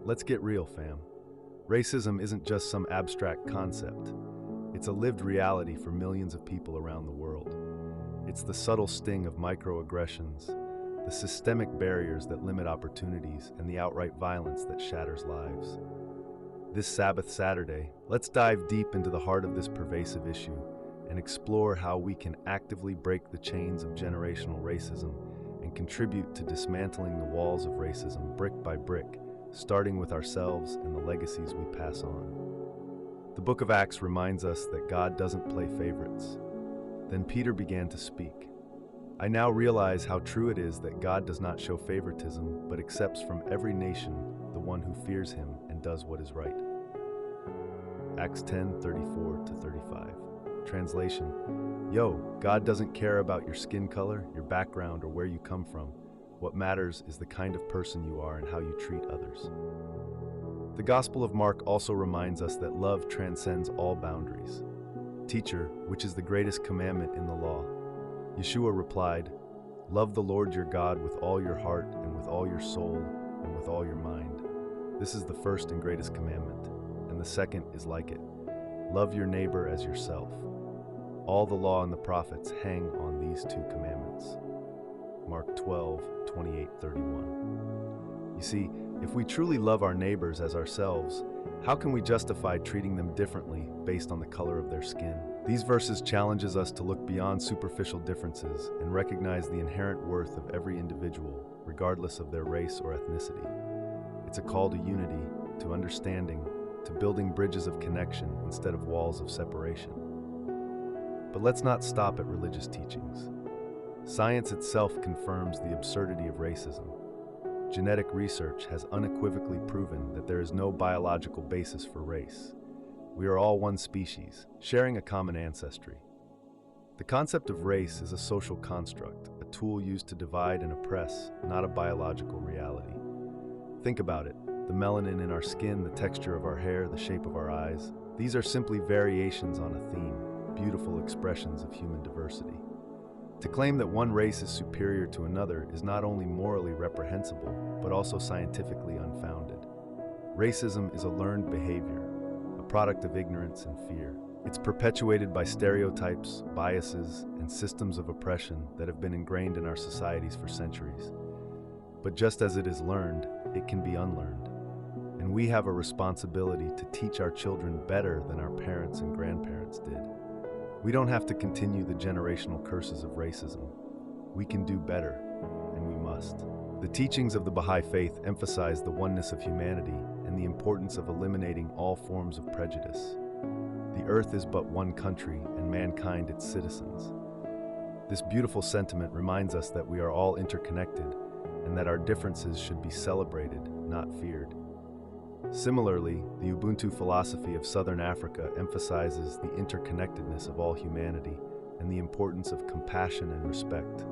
Let's get real, fam. Racism isn't just some abstract concept. It's a lived reality for millions of people around the world. It's the subtle sting of microaggressions, the systemic barriers that limit opportunities, and the outright violence that shatters lives. This Sabbath Saturday, let's dive deep into the heart of this pervasive issue and explore how we can actively break the chains of generational racism and contribute to dismantling the walls of racism brick by brick, starting with ourselves and the legacies we pass on. The Book of Acts reminds us that God doesn't play favorites. Then Peter began to speak. I now realize how true it is that God does not show favoritism, but accepts from every nation the one who fears him and does what is right. Acts 10:34-35. Translation: Yo, God doesn't care about your skin color, your background, or where you come from. What matters is the kind of person you are and how you treat others. The Gospel of Mark also reminds us that love transcends all boundaries. Teacher, which is the greatest commandment in the law? Yeshua replied, Love the Lord your God with all your heart and with all your soul and with all your mind. This is the first and greatest commandment, and the second is like it. Love your neighbor as yourself. All the law and the prophets hang on these two commandments. Mark 12:28-31. You see, if we truly love our neighbors as ourselves, how can we justify treating them differently based on the color of their skin? These verses challenges us to look beyond superficial differences and recognize the inherent worth of every individual, regardless of their race or ethnicity. It's a call to unity, to understanding, to building bridges of connection instead of walls of separation. But let's not stop at religious teachings. Science itself confirms the absurdity of racism. Genetic research has unequivocally proven that there is no biological basis for race. We are all one species, sharing a common ancestry. The concept of race is a social construct, a tool used to divide and oppress, not a biological reality. Think about it. The melanin in our skin, the texture of our hair, the shape of our eyes. These are simply variations on a theme, beautiful expressions of human diversity. To claim that one race is superior to another is not only morally reprehensible, but also scientifically unfounded. Racism is a learned behavior, a product of ignorance and fear. It's perpetuated by stereotypes, biases, and systems of oppression that have been ingrained in our societies for centuries. But just as it is learned, it can be unlearned. And we have a responsibility to teach our children better than our parents and grandparents did. We don't have to continue the generational curses of racism. We can do better, and we must. The teachings of the Baha'i Faith emphasize the oneness of humanity and the importance of eliminating all forms of prejudice. The earth is but one country, and mankind its citizens. This beautiful sentiment reminds us that we are all interconnected and that our differences should be celebrated, not feared. Similarly, the Ubuntu philosophy of Southern Africa emphasizes the interconnectedness of all humanity and the importance of compassion and respect.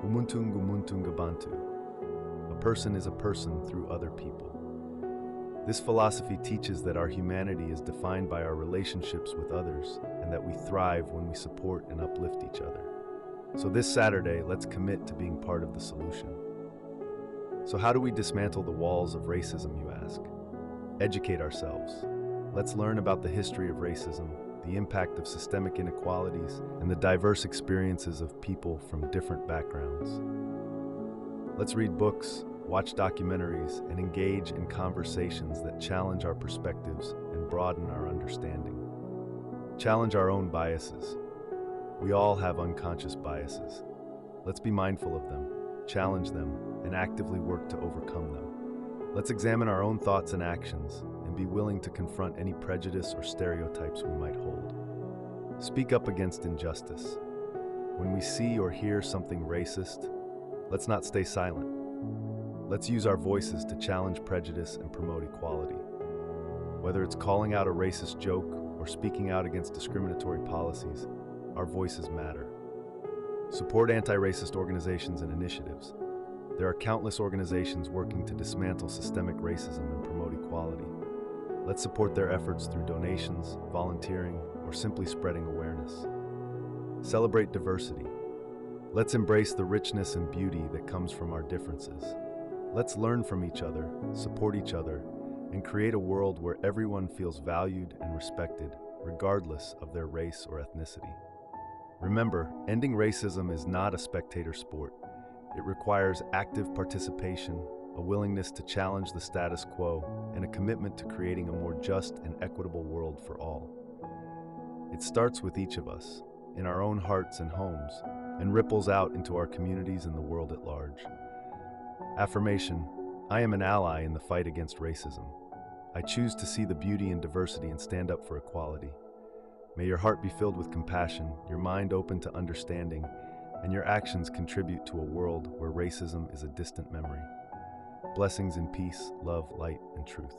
Umuntu ngumuntu ngabantu. A person is a person through other people. This philosophy teaches that our humanity is defined by our relationships with others and that we thrive when we support and uplift each other. So this Saturday, let's commit to being part of the solution. So how do we dismantle the walls of racism, you ask? Educate ourselves. Let's learn about the history of racism, the impact of systemic inequalities, and the diverse experiences of people from different backgrounds. Let's read books, watch documentaries, and engage in conversations that challenge our perspectives and broaden our understanding. Challenge our own biases. We all have unconscious biases. Let's be mindful of them, challenge them, and actively work to overcome them. Let's examine our own thoughts and actions and be willing to confront any prejudice or stereotypes we might hold. Speak up against injustice. When we see or hear something racist, let's not stay silent. Let's use our voices to challenge prejudice and promote equality. Whether it's calling out a racist joke or speaking out against discriminatory policies, our voices matter. Support anti-racist organizations and initiatives. There are countless organizations working to dismantle systemic racism and promote equality. Let's support their efforts through donations, volunteering, or simply spreading awareness. Celebrate diversity. Let's embrace the richness and beauty that comes from our differences. Let's learn from each other, support each other, and create a world where everyone feels valued and respected, regardless of their race or ethnicity. Remember, ending racism is not a spectator sport. It requires active participation, a willingness to challenge the status quo, and a commitment to creating a more just and equitable world for all. It starts with each of us, in our own hearts and homes, and ripples out into our communities and the world at large. Affirmation: I am an ally in the fight against racism. I choose to see the beauty in diversity and stand up for equality. May your heart be filled with compassion, your mind open to understanding, and your actions contribute to a world where racism is a distant memory. Blessings in peace, love, light, and truth.